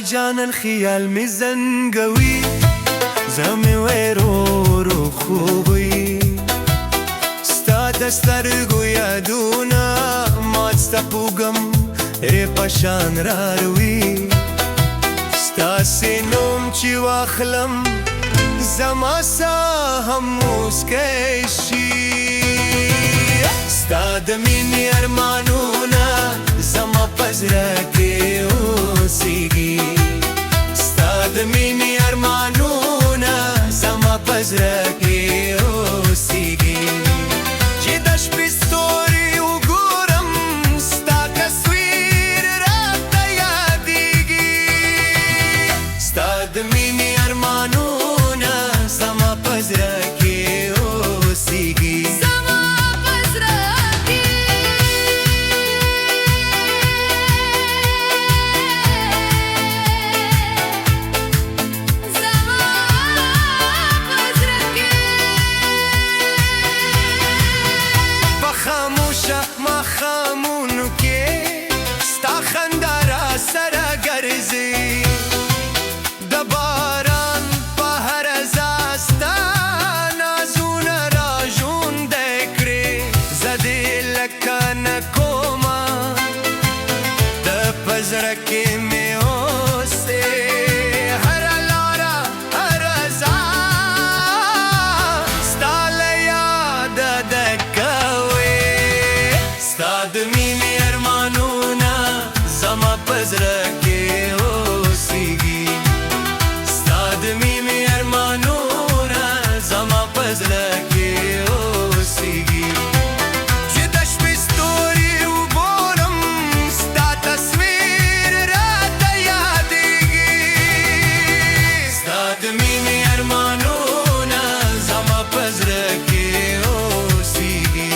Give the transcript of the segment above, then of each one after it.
جان الخیال می زنگوی زمی ویرو رو خوبی ستا دسترگو یادونا مات ستا پوگم ری پشان راروی ستا سینوم چی واخلم زما سا هم موسکشی ستا د مینې ارمانونه زما په زړه کې اوسېږي ستا د مینې ارمانونه زما په زړه کې اوسېږي چې د شپې ستوري وګورم ستا تصویر راته یادېږي ستا د مینې ارمانونه زما په زړه کې اوسېږي مخامونو کې ستا خندا را سره ګرځي د باران په هر ځای ستا نازونه را ژوندی کړې زه دې لکه نه کومه د په زړه کې مې اوسې هره لاره هره ځای ستا له یاده ډکه ستا د مینې ارمانونه زما په زړه کې اوسېږي ستا د مینې ارمانونه زما په زړه کې اوسېږي چې د شپې ستوري وګورم ستا تصویر راته یادېږي ستا د مینې ارمانونه زما په زړه کې اوسېږي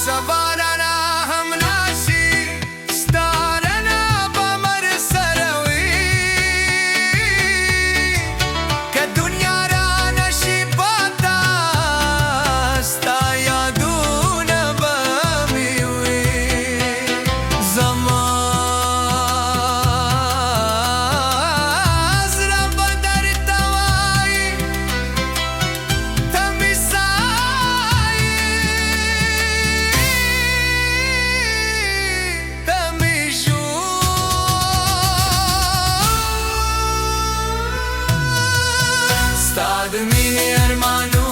سبارنا هم ناشي ستارنا بمر سروي که دنیا را نشي پاتا ستا یادونه بمي وي زما زړه به درته وایي ته مې ستا د مینې ارمانونه